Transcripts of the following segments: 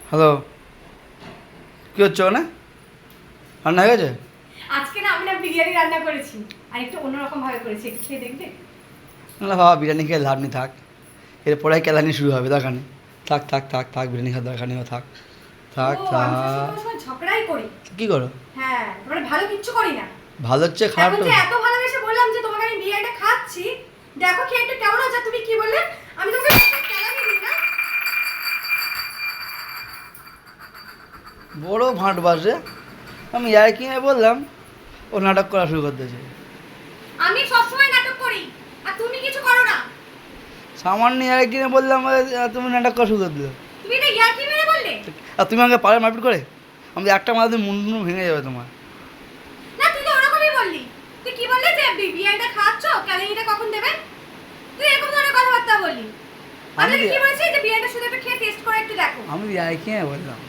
Hello, কী হচ্ছে না? রান্না হয়ে গেছে? আজকে না আমি বিরিয়ানি রান্না করেছি, আর একটু অন্যরকম ভাবে করেছি, একটু খেয়ে দেখবে? না বাবা, বিরিয়ানি খেয়ে লাভ নেই, থাক। এরপরে কেলানি শুরু হবে, দরকার নেই। থাক থাক থাক থাক, বিরিয়ানি খাওয়ার দরকার নেই, থাক থাক ও, থাক। আমি সবসময় সময় ঝগড়াই করি। কী করো? হ্যাঁ, মানে ভালো কিচ্ছু করি না। ভালো হচ্ছে, খারাপ এখন তো? যে এত ভালোবেসে বললাম যে তোমাকে আমি বিরিয়ানিটা খাচ্ছি, দেখো খেয়ে একটু কেমন হচ্ছে, তুমি কি বললে? আমি তোমাকে কেলানি দিই না? বড় ভাঁট বাজে। আমি ইয়ার কিনে বললাম, ও নাটক করা শুরু করতেছে। আমি সবসময় নাটক করি, আর তুমি কিছু করো না। সামান্য ইয়ার কিনে বললাম, তুমি নাটক করা শুরু করে দিলে। তুমি এটা ইয়ার্কি মেরে বললে? আর তুমি আমাকে পাড়ে মারপিট করে, আমি একটা মাথাতে মুন্ডু ভেঙে যাবে তোমার। না, তুই তো ওরকমই বললি। তুই কি বললি যে বিরিয়ানিটা খাচ্ছ, ক্যালারিটা কখন দেবে? তুই এরকম ধরনের কথাবার্তা বললি। আমি কি বলছি যে বিরিয়ানিটা শুধু একটু খেয়ে টেস্ট করে একটু দেখো। আমি ইয়ার কিনে বললাম।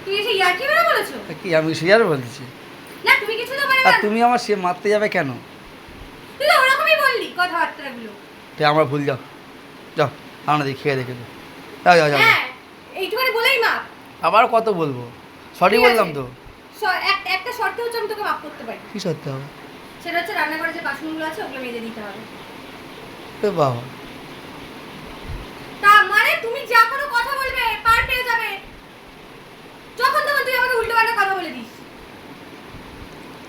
তুই এসে ইয়ার্কি মেরে বলেছো? কি আমি সিরিয়াস বলছি? না, তুমি কিছু তো বলে আর না। তুমি আমার সে মারতে যাবে কেন? তুই তো ওরকমই বললি কথাবার্তাগুলো। তাই আমরা ভুল, যাও যাও, আমরা দেখি খেয়ে দেখে তো। যাও যাও যাও। হ্যাঁ, এইটুখানি বলেই মাপ। আবার কত বলবো? সরি ঠিক আছে। বললাম তো। একটা শর্তে হচ্ছে আমি তোকে মাপ করতে পারি। কি সত্যি হবে? সেটা হচ্ছে রান্নাঘরে যে বাসনগুলো আছে ওগুলো মেজে দিতে হবে। এ বাবা, তা মানে তুমি যা কোনো কথা বলবে পার পেয়ে যাবে, যখন তখন তুই আমাকে উল্টো পাল্টা কথা বলে দিস।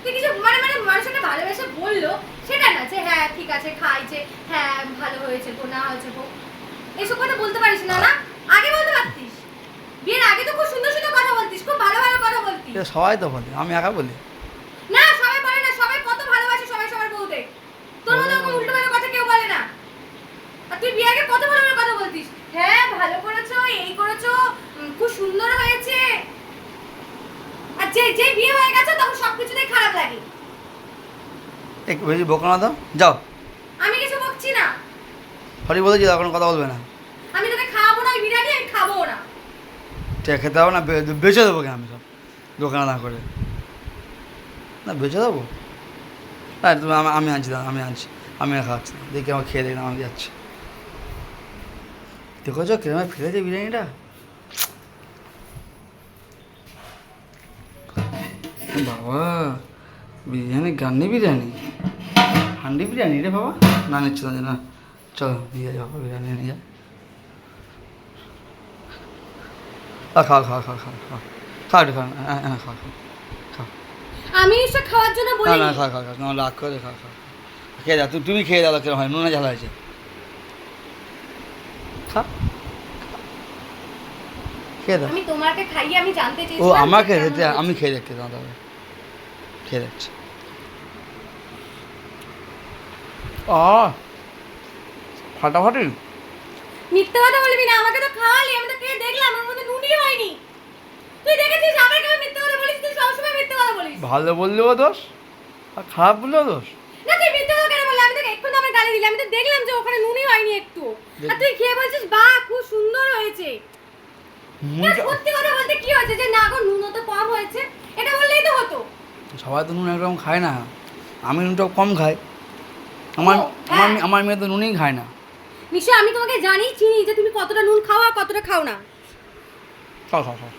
তুই কিছু মানে মানে মানুষকে ভালোবেসে বললো সেটা না যে হ্যাঁ ঠিক আছে খাইছে, হ্যাঁ ভালো হয়েছে গো, না হয়েছে গো, এসব কথা বলতে পারিস না? না, আগে বলতে পারতিস। বিয়ের আগে তো খুব সুন্দর সুন্দর কথা বলতিস, খুব ভালো ভালো কথা বলতিস। এটা সবাই তো বলে, আমি একা বলি? না, সবাই বলে না, সবাই কত ভালোবাসে সবাই সবার বউকে। তোর মতো এরকম উল্টো পাল্টা কথা কেউ বলে না। আর তুই বিয়ের আগে কত ভালো ভালো কথা বলতিস, হ্যাঁ ভালো করেছো, এই করেছো, খুব সুন্দর হয়েছে। আর যে যে বিয়ে হয়ে গেছে তখন সবকিছুতেই খারাপ লাগে। একটু বেশি বকো না তো, যাও। আমি কিছু বকছি না। সরি বলেছি, এখন কথা বলবে না। আমি তোকে খাওয়াবো না ওই বিরিয়ানি, আমি খাবো না। ঠিক খেতে হবে না, বেচে দেবো কেন আমি সব দোকানে না করে? না বেচে দেবো? হ্যাঁ তুমি, আমি আনছি, দাদা আমি আনছি, আমি আর খাচ্ছি না, দেখি আমার খেয়ে দেখলাম, আমি যাচ্ছি। দেখেছো কিরমে ফেলেছে বিরিয়ানিটা? বাবা, বিরিয়ানি গান্নি বিরিয়ানি, হান্ডি বিরিয়ানি রে বাবা। না নিচ্ছি না, না চলো নিয়ে যাও বিরিয়ানি, নিয়ে যাও। খাও খাও খাও খাও খাও খাও একটু খাও, হ্যাঁ হ্যাঁ খাও খাও খাও। আমি এসব খাওয়ার জন্য না বলি। না খাও খাও খাও, তোমার রাগ করে খাও খাও। খেয়ে যাও, তুমি খেয়ে দাও, কিরম হয়, নুনে ঝাল হয়েছে? খাও, খেয়ে দাও। আমি তোমাকে খাইয়ে আমি জানতে ও চেয়েছিলাম আমাকে যে দিতে, কেমন আমি হয়েছে। খেয়ে দেখতে দাও তাহলে, খেয়ে দেখছি। ফাটাফাটি। মিথ্যে কথা বলবি না, আমাকে তো খাওয়ালি, আমি তো খেয়ে দেখলাম ওর মধ্যে নুনই হয়নি। তুই দেখেছিস আমার কেমন মিথ্যে কথা বলিস? তুই সবসময় মিথ্যে কথা বলিস। ভালো বললেও দোষ, আর খারাপ বললেও দোষ। না, তুই মিথ্যে কথা কেন বললি? আমি তোকে এক্ষুনি আমার গালি দিলাম, আমি তো দেখলাম যে ওখানে নুনই হয়নি একটু। আর তুই খেয়ে বলছিস বাহ খুব সুন্দর হয়েছে। না, সত্যি কথা বলতে কি হয়েছে যে না গো নুন তো কম হয়েছে, এটা বললেই তো হতো। সবাই তো নুন একরকম খায় না, আমি নুনটা কম খাই। আমার ও, হ্যাঁ। আমার মেয়ে তো নুনই খায় না। নিশ্চয় আমি তোমাকে জানি চিনি যে তুমি কতটা নুন খাও আর কতটা খাও না। খাও খাও খাও।